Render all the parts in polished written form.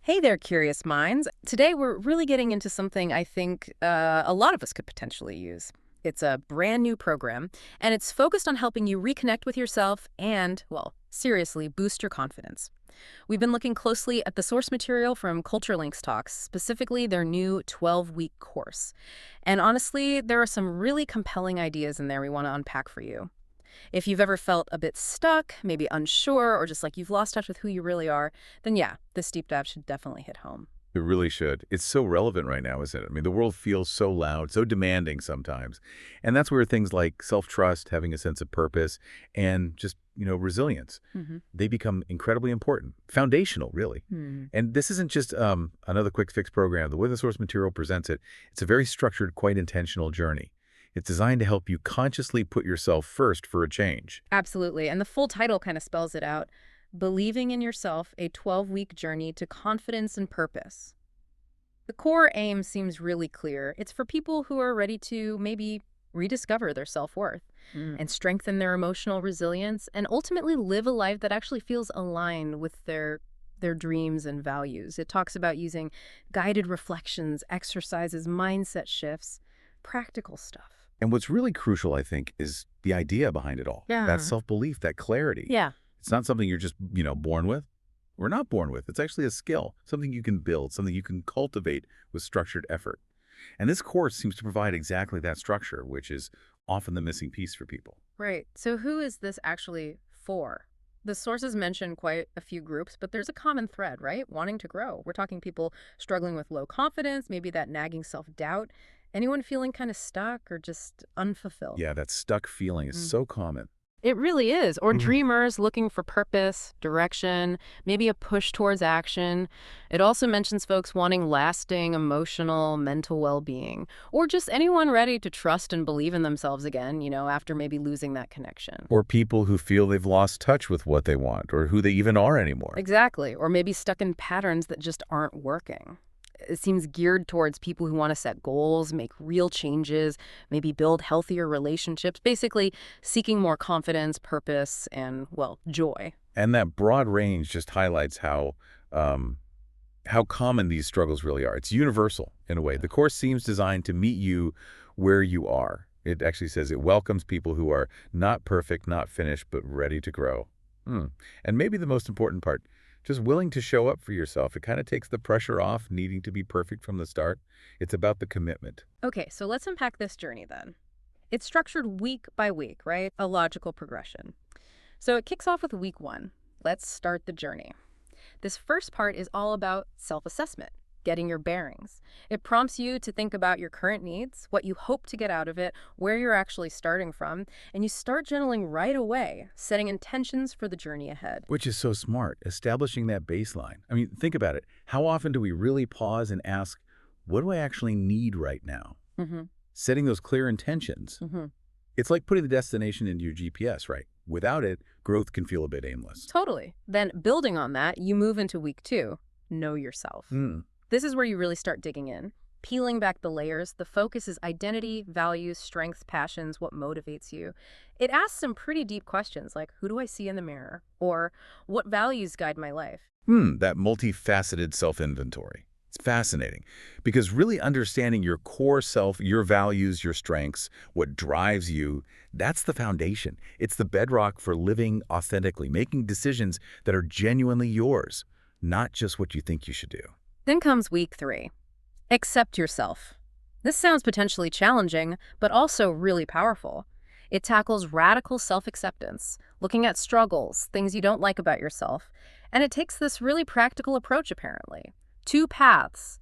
Hey there, curious minds. Today we're really getting into something I think a lot of us could potentially use. It's a brand new program, and it's focused on helping you reconnect with yourself and, well, seriously, boost your confidence. We've been looking closely at the source material from CultureLinks Talks, specifically their new 12-week course. And honestly, there are some really compelling ideas in there we want to unpack for you. If you've ever felt a bit stuck, maybe unsure, or just like you've lost touch with who you really are, then yeah, this deep dive should definitely hit home. It really should. It's so relevant right now, isn't it? I mean, the world feels so loud, so demanding sometimes. And that's where things like self-trust, having a sense of purpose, and just, resilience, Hmm. they become incredibly important, foundational, really. Hmm. And this isn't just another quick fix program. The way the source material presents it, it's a very structured, quite intentional journey. It's designed to help you consciously put yourself first for a change. Absolutely. And the full title kind of spells it out. Believing in Yourself, a 12-week journey to confidence and purpose. The core aim seems really clear. It's for people who are ready to maybe rediscover their self-worth and strengthen their emotional resilience and ultimately live a life that actually feels aligned with their dreams and values. It talks about using guided reflections, exercises, mindset shifts, practical stuff. And what's really crucial, I think, is the idea behind it all. That Yeah. self-belief, that clarity. Yeah. It's not something you're just, born with. We're not born with. It's actually a skill, something you can build, something you can cultivate with structured effort. And this course seems to provide exactly that structure, which is often the missing piece for people. Right. So who is this actually for? The sources mention quite a few groups, but there's a common thread, right? Wanting to grow. We're talking people struggling with low confidence, maybe that nagging self-doubt. Anyone feeling kind of stuck or just unfulfilled? Yeah, that stuck feeling is so common. It really is. Or Mhm. dreamers looking for purpose, direction, maybe a push towards action. It also mentions folks wanting lasting emotional, mental well-being, or just anyone ready to trust and believe in themselves again, after maybe losing that connection. Or people who feel they've lost touch with what they want or who they even are anymore. Exactly. Or maybe stuck in patterns that just aren't working. It seems geared towards people who want to set goals, make real changes, maybe build healthier relationships, basically seeking more confidence, purpose, and, well, joy. And that broad range just highlights how common these struggles really are. It's universal in a way. The course seems designed to meet you where you are. It actually says it welcomes people who are not perfect, not finished, but ready to grow. Hmm. And maybe the most important part, just willing to show up for yourself. It kind of takes the pressure off needing to be perfect from the start. It's about the commitment. Okay, so let's unpack this journey then. It's structured week by week, right? A logical progression. So it kicks off with week one. Let's start the journey. This first part is all about self-assessment, getting your bearings. It prompts you to think about your current needs, what you hope to get out of it, where you're actually starting from, and you start journaling right away, setting intentions for the journey ahead. Which is so smart, establishing that baseline. I mean, think about it. How often do we really pause and ask, what do I actually need right now? Mm-hmm. Setting those clear intentions. Mm-hmm. It's like putting the destination into your GPS, right? Without it, growth can feel a bit aimless. Totally. Then building on that, you move into week two, know yourself. Hmm. This is where you really start digging in, peeling back the layers. The focus is identity, values, strengths, passions, what motivates you. It asks some pretty deep questions like, who do I see in the mirror? Or what values guide my life? That multifaceted self-inventory. It's fascinating because really understanding your core self, your values, your strengths, what drives you, that's the foundation. It's the bedrock for living authentically, making decisions that are genuinely yours, not just what you think you should do. Then comes week three, accept yourself. This sounds potentially challenging, but also really powerful. It tackles radical self-acceptance, looking at struggles, things you don't like about yourself, and it takes this really practical approach, apparently. Two paths,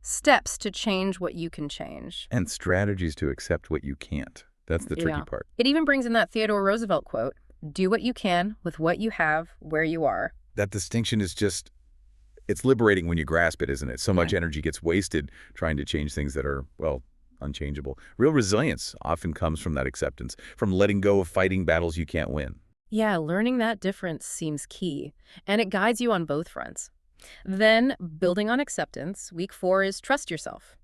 steps to change what you can change. And strategies to accept what you can't. That's the tricky Yeah. part. It even brings in that Theodore Roosevelt quote, do what you can with what you have where you are. That distinction is just, it's liberating when you grasp it, isn't it? So much Yeah. energy gets wasted trying to change things that are, well, unchangeable. Real resilience often comes from that acceptance, from letting go of fighting battles you can't win. Yeah, learning that difference seems key, and it guides you on both fronts. Then, building on acceptance, week four is trust yourself.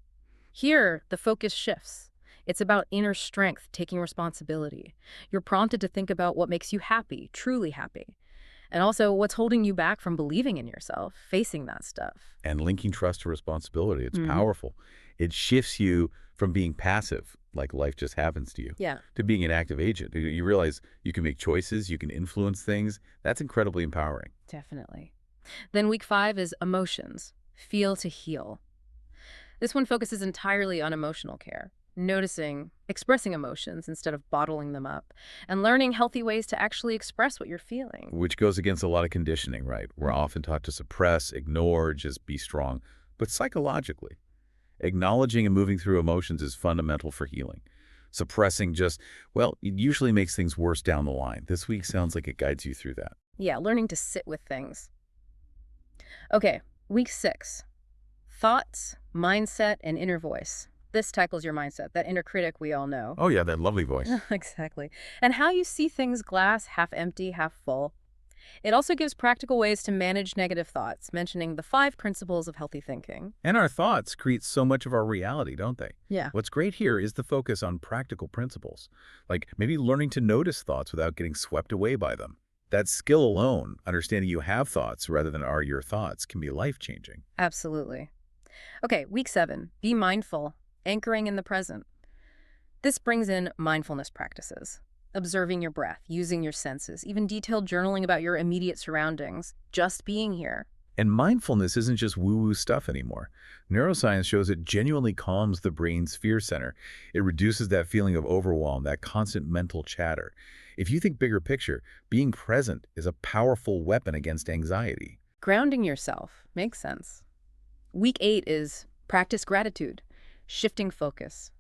Here, the focus shifts. It's about inner strength, taking responsibility. You're prompted to think about what makes you happy, truly happy. And also, what's holding you back from believing in yourself, facing that stuff? And linking trust to responsibility, it's Hmm. powerful. It shifts you from being passive, like life just happens to you, Yeah, to being an active agent. You realize you can make choices, you can influence things. That's incredibly empowering. definitely. Then week 5 is emotions, feel to heal. This one focuses entirely on emotional care, noticing, expressing emotions instead of bottling them up, and learning healthy ways to actually express what you're feeling. Which goes against a lot of conditioning, right? We're often taught to suppress, ignore, just be strong. But psychologically, acknowledging and moving through emotions is fundamental for healing. Suppressing just, well, it usually makes things worse down the line. This week sounds like it guides you through that. Yeah, learning to sit with things. Okay, week 6, thoughts, mindset, and inner voice. This tackles your mindset, that inner critic we all know. Oh yeah, that lovely voice. Exactly. And how you see things glass half empty, half full. It also gives practical ways to manage negative thoughts, mentioning the 5 principles of healthy thinking. And our thoughts create so much of our reality, don't they? Yeah. What's great here is the focus on practical principles, like maybe learning to notice thoughts without getting swept away by them. That skill alone, understanding you have thoughts rather than are your thoughts, can be life-changing. Absolutely. Okay, week 7, be mindful, anchoring in the present. This brings in mindfulness practices. Observing your breath, using your senses, even detailed journaling about your immediate surroundings, just being here. And mindfulness isn't just woo-woo stuff anymore. Neuroscience shows it genuinely calms the brain's fear center. It reduces that feeling of overwhelm, that constant mental chatter. If you think bigger picture, being present is a powerful weapon against anxiety. Grounding yourself makes sense. Week 8 is practice gratitude, shifting focus.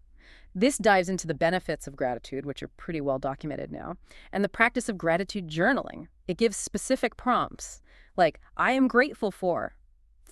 This dives into the benefits of gratitude, which are pretty well documented now, and the practice of gratitude journaling. It gives specific prompts, like, I am grateful for.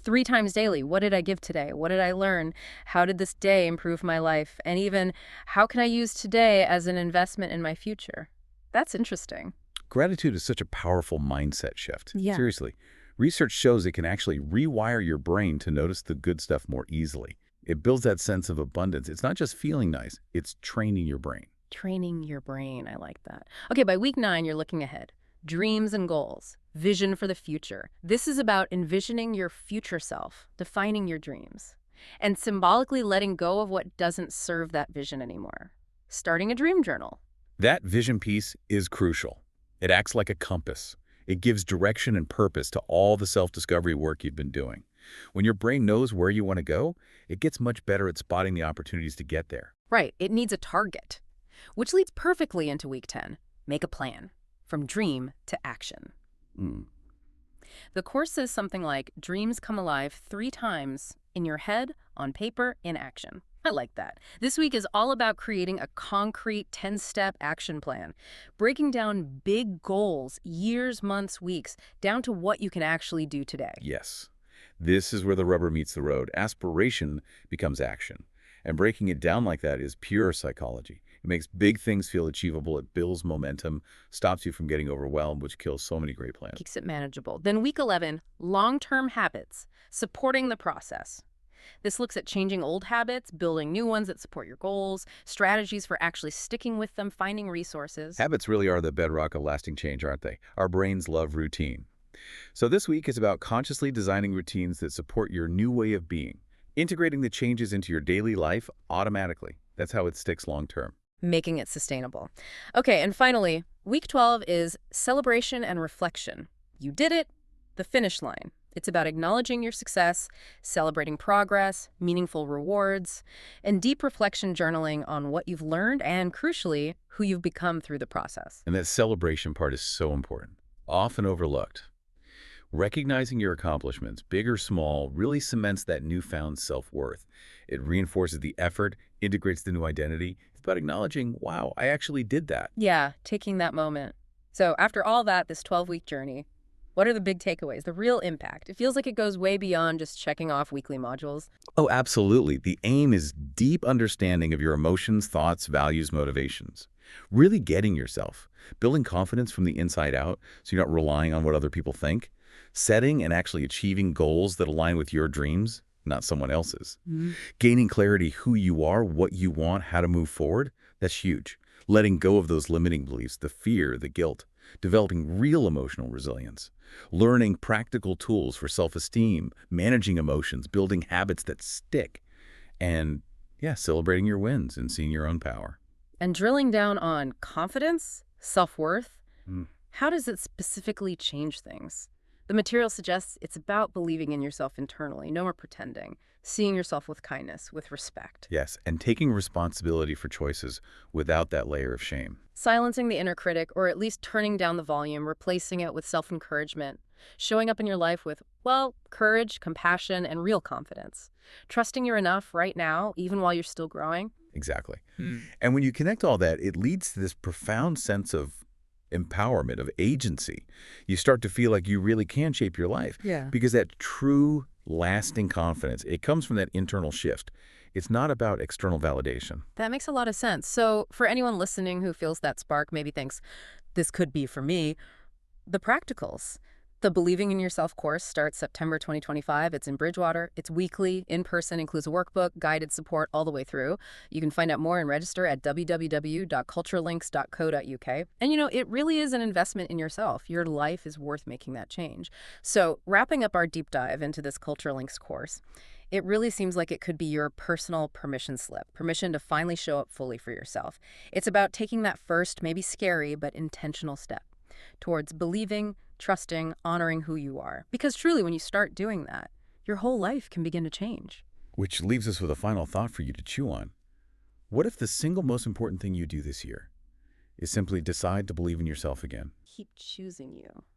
3 times daily, what did I give today? What did I learn? How did this day improve my life? And even, how can I use today as an investment in my future? That's interesting. Gratitude is such a powerful mindset shift. Yeah. Seriously, research shows it can actually rewire your brain to notice the good stuff more easily. It builds that sense of abundance. It's not just feeling nice, it's training your brain. Training your brain. I like that. Okay, by week 9, you're looking ahead. Dreams and goals, vision for the future. This is about envisioning your future self, defining your dreams, and symbolically letting go of what doesn't serve that vision anymore. Starting a dream journal. That vision piece is crucial. It acts like a compass. It gives direction and purpose to all the self-discovery work you've been doing. When your brain knows where you want to go, it gets much better at spotting the opportunities to get there. Right, it needs a target, which leads perfectly into week 10. Make a plan, from dream to action. The course says something like, dreams come alive 3 times in your head, on paper, in action. I like that. This week is all about creating a concrete 10-step action plan, breaking down big goals, years, months, weeks, down to what you can actually do today. Yes. This is where the rubber meets the road. Aspiration becomes action. And breaking it down like that is pure psychology. It makes big things feel achievable. It builds momentum, stops you from getting overwhelmed, which kills so many great plans. Keeps it manageable. Then week 11, long-term habits, supporting the process. This looks at changing old habits, building new ones that support your goals, strategies for actually sticking with them, finding resources. Habits really are the bedrock of lasting change, aren't they? Our brains love routine. So this week is about consciously designing routines that support your new way of being, integrating the changes into your daily life automatically. That's how it sticks long term. Making it sustainable. Okay, and finally, week 12 is celebration and reflection. You did it, the finish line. It's about acknowledging your success, celebrating progress, meaningful rewards, and deep reflection journaling on what you've learned and, crucially, who you've become through the process. And that celebration part is so important, often overlooked. Recognizing your accomplishments, big or small, really cements that newfound self-worth. It reinforces the effort, integrates the new identity. It's about acknowledging, wow, I actually did that. Yeah, taking that moment. So after all that, this 12-week journey, what are the big takeaways, the real impact? It feels like it goes way beyond just checking off weekly modules. Oh, absolutely. The aim is deep understanding of your emotions, thoughts, values, motivations. Really getting yourself, building confidence from the inside out so you're not relying on what other people think, setting and actually achieving goals that align with your dreams, not someone else's. Gaining clarity who you are, what you want, how to move forward, that's huge. Letting go of those limiting beliefs, the fear, the guilt. developing real emotional resilience, learning practical tools for self-esteem, managing emotions, building habits that stick, and, yeah, celebrating your wins and seeing your own power. And drilling down on confidence, self-worth, Mm. how does it specifically change things? The material suggests it's about believing in yourself internally, no more pretending, seeing yourself with kindness, with respect. Yes, and taking responsibility for choices without that layer of shame. Silencing the inner critic, or at least turning down the volume, replacing it with self-encouragement. Showing up in your life with, well, courage, compassion, and real confidence. Trusting you're enough right now, even while you're still growing. Exactly. And when you connect all that, it leads to this profound sense of empowerment, of agency. You start to feel like you really can shape your life. Yeah. Because that true, lasting confidence, it comes from that internal shift. It's not about external validation. That makes a lot of sense. So for anyone listening who feels that spark, maybe thinks, this could be for me, the practicals. The Believing in Yourself course starts September 2025. It's in Bridgewater. It's weekly, in person, includes a workbook, guided support all the way through. You can find out more and register at www.culturelinks.co.uk. And it really is an investment in yourself. Your life is worth making that change. So wrapping up our deep dive into this Culture Links course, it really seems like it could be your personal permission slip, permission to finally show up fully for yourself. It's about taking that first, maybe scary, but intentional step towards believing, trusting, honoring who you are. Because truly, when you start doing that, your whole life can begin to change. Which leaves us with a final thought for you to chew on. What if the single most important thing you do this year is simply decide to believe in yourself again? Keep choosing you.